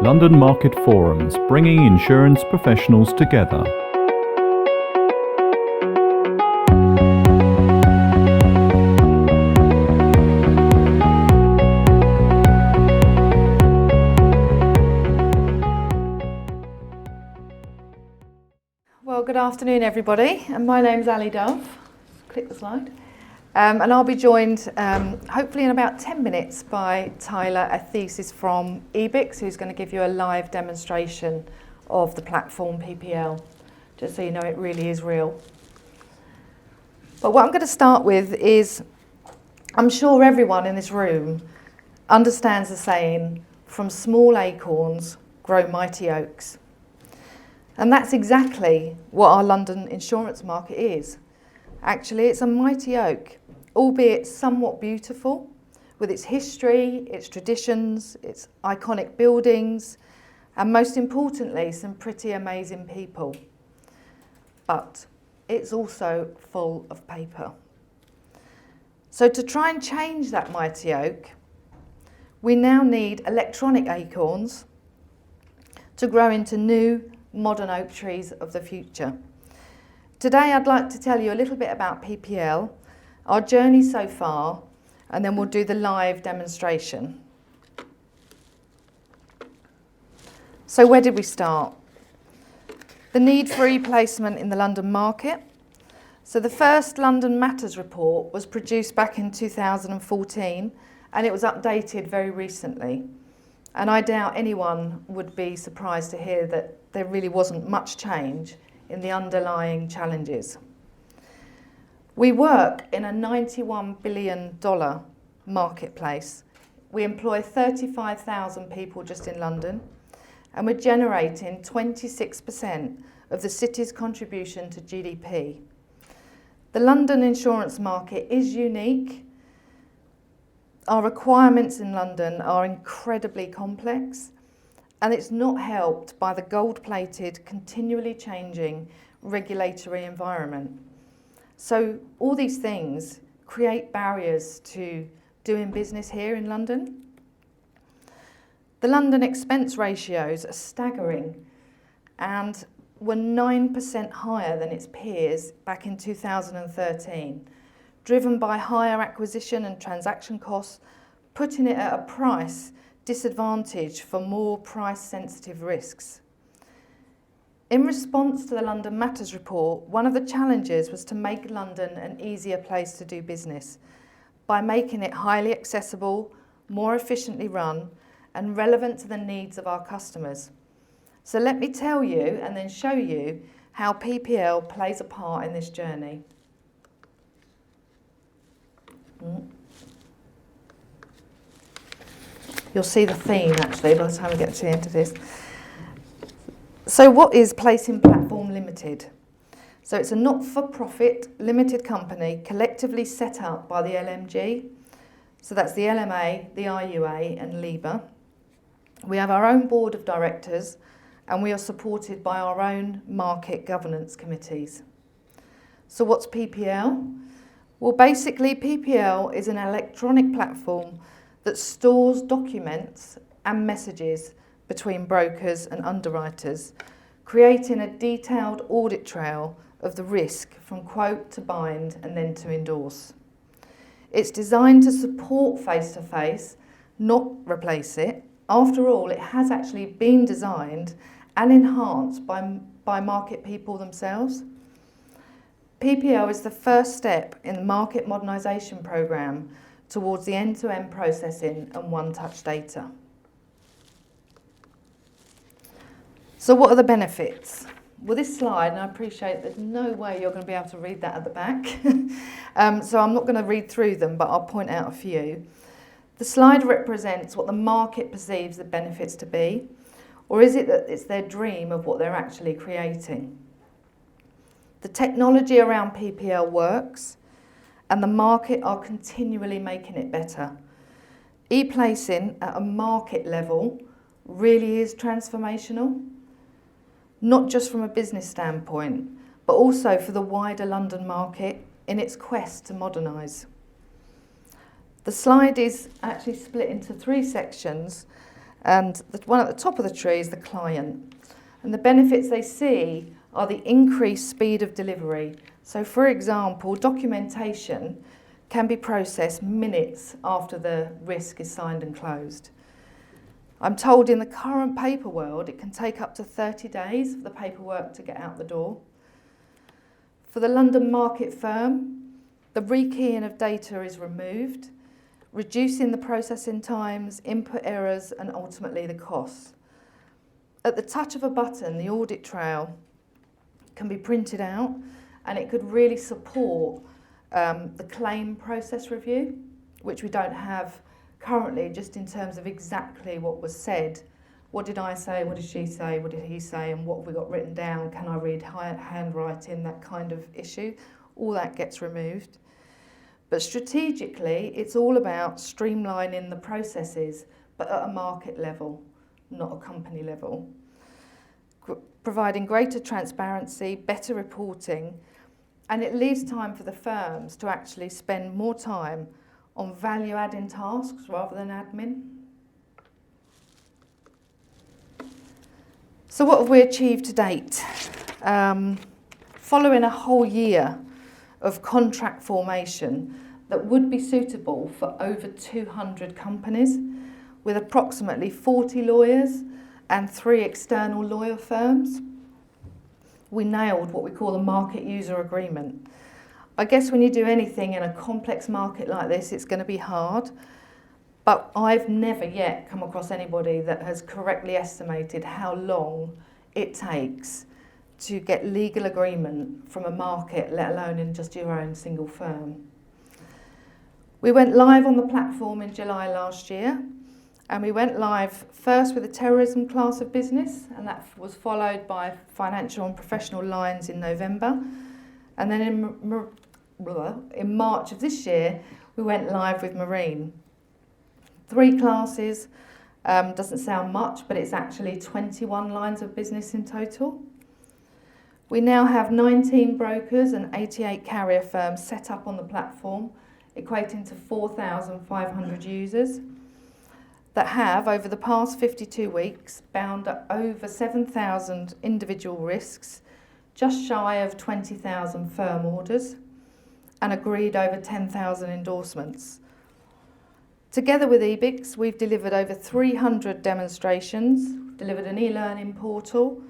London Market Forums, bringing insurance professionals together. Well, good afternoon, everybody, and my name's Ali Dove. Click the slide. And I'll be joined, hopefully in about 10 minutes, by Tyler Athesis from EBIX, who's going to give you a live demonstration of the platform PPL, just so you know it really is real. But what I'm going to start with is, I'm sure everyone in this room understands the saying, from small acorns grow mighty oaks. And that's exactly what our London insurance market is. Actually, it's a mighty oak, albeit somewhat beautiful, with its history, its traditions, its iconic buildings, and most importantly, some pretty amazing people. But it's also full of paper. So to try and change that mighty oak, we now need electronic acorns to grow into new, modern oak trees of the future. Today I'd like to tell you a little bit about PPL, our journey so far, and then we'll do the live demonstration. So where did we start? The need for e-placement in the London market. So the first London Matters report was produced back in 2014, and it was updated very recently. And I doubt anyone would be surprised to hear that there really wasn't much change in the underlying challenges. We work in a $91 billion marketplace. We employ 35,000 people just in London, and we're generating 26% of the city's contribution to GDP. The London insurance market is unique. Our requirements in London are incredibly complex, and it's not helped by the gold-plated, continually changing regulatory environment. So all these things create barriers to doing business here in London. The London expense ratios are staggering and were 9% higher than its peers back in 2013, driven by higher acquisition and transaction costs, putting it at a price disadvantage for more price-sensitive risks. In response to the London Matters report, one of the challenges was to make London an easier place to do business by making it highly accessible, more efficiently run, and relevant to the needs of our customers. So let me tell you and then show you how PPL plays a part in this journey. You'll see the theme actually by the time we get to the end of this. So what is Placing Platform Limited? So it's a not-for-profit limited company collectively set up by the LMG. So that's the LMA, the IUA and LIBA. We have our own board of directors and we are supported by our own market governance committees. So what's PPL? Well, basically PPL is an electronic platform that stores documents and messages between brokers and underwriters, creating a detailed audit trail of the risk from quote to bind and then to endorse. It's designed to support face-to-face, not replace it. After all, it has actually been designed and enhanced by market people themselves. PPL is the first step in the market modernisation programme towards the end-to-end processing and one-touch data. So what are the benefits? Well, this slide, and I appreciate there's no way you're going to be able to read that at the back, so I'm not going to read through them, but I'll point out a few. The slide represents what the market perceives the benefits to be, or is it that it's their dream of what they're actually creating? The technology around PPL works, and the market are continually making it better. E-placing at a market level really is transformational, not just from a business standpoint, but also for the wider London market in its quest to modernise. The slide is actually split into three sections, And the one at the top of the tree is the client. And the benefits they see are the increased speed of delivery. So for example, documentation can be processed minutes after the risk is signed and closed. I'm told in the current paper world it can take up to 30 days for the paperwork to get out the door. For the London market firm, the rekeying of data is removed, reducing the processing times, input errors, and ultimately the costs. At the touch of a button, the audit trail can be printed out, and it could really support the claim process review, which we don't have currently, just in terms of exactly what was said. What did I say? What did she say? What did he say? And what have we got written down? Can I read handwriting? That kind of issue. All that gets removed. But strategically, it's all about streamlining the processes, but at a market level, not a company level. Providing greater transparency, better reporting, and it leaves time for the firms to actually spend more time on value-adding tasks rather than admin. So what have we achieved to date? Following a whole year of contract formation that would be suitable for over 200 companies, with approximately 40 lawyers and 3 external lawyer firms, we nailed what we call a market user agreement. I guess when you do anything in a complex market like this, it's going to be hard, but I've never yet come across anybody that has correctly estimated how long it takes to get legal agreement from a market, let alone in just your own single firm. We went live on the platform in July last year, and we went live first with the terrorism class of business, and that was followed by financial and professional lines in November. And then in March of this year, we went live with marine. 3 classes, doesn't sound much, but it's actually 21 lines of business in total. We now have 19 brokers and 88 carrier firms set up on the platform, equating to 4,500 users that have, over the past 52 weeks, bound over 7,000 individual risks, just shy of 20,000 firm orders, and agreed over 10,000 endorsements. Together with EBIX, we've delivered over 300 demonstrations, delivered an e-learning portal.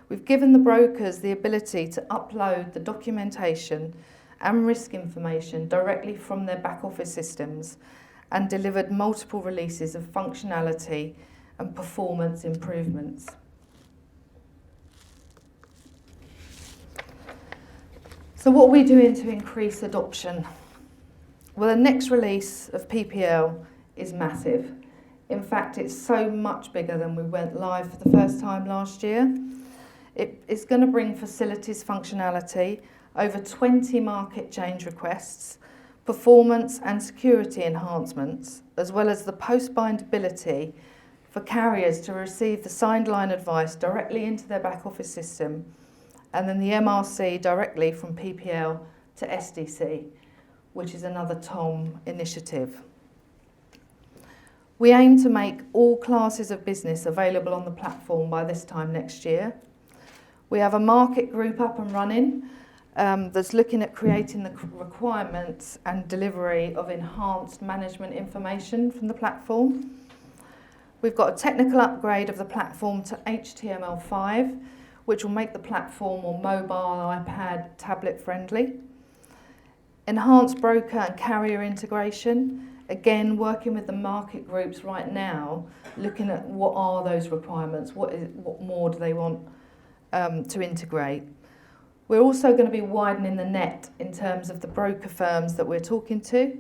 We've given the brokers the ability to upload the documentation and risk information directly from their back office systems, and delivered multiple releases of functionality and performance improvements. So what are we doing to increase adoption? Well, the next release of PPL is massive. In fact, it's so much bigger than we went live for the first time last year. It's going to bring facilities functionality, over 20 market change requests, performance and security enhancements, as well as the post-bind ability for carriers to receive the signed line advice directly into their back office system, and then the MRC directly from PPL to SDC, which is another TOM initiative. We aim to make all classes of business available on the platform by this time next year. We have a market group up and running that's looking at creating the requirements and delivery of enhanced management information from the platform. We've got a technical upgrade of the platform to HTML5, which will make the platform more mobile, iPad, tablet friendly. Enhanced broker and carrier integration, again working with the market groups right now, looking at what are those requirements, what more do they want to integrate. We're also going to be widening the net in terms of the broker firms that we're talking to,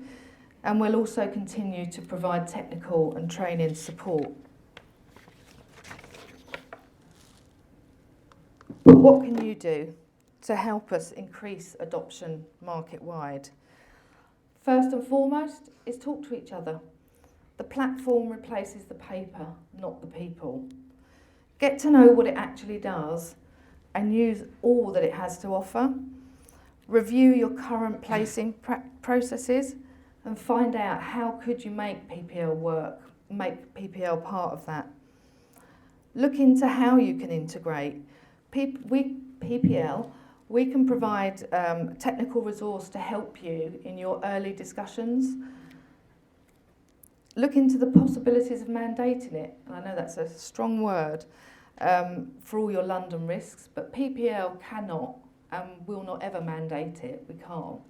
and we'll also continue to provide technical and training support. But what can you do to help us increase adoption market-wide? First and foremost is talk to each other. The platform replaces the paper, not the people. Get to know what it actually does and use all that it has to offer. Review your current placing processes and find out how could you make PPL work, make PPL part of that. Look into how you can integrate. PPL, we can provide technical resource to help you in your early discussions. Look into the possibilities of mandating it, and I know that's a strong word, for all your London risks, but PPL cannot and will not ever mandate it, we can't.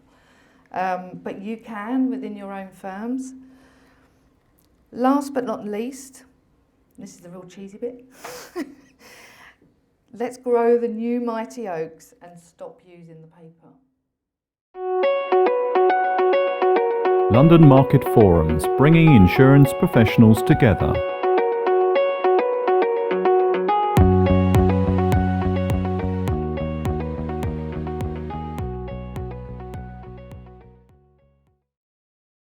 But you can within your own firms. Last but not least, this is the real cheesy bit, let's grow the new mighty oaks and stop using the paper. London Market Forums, bringing insurance professionals together.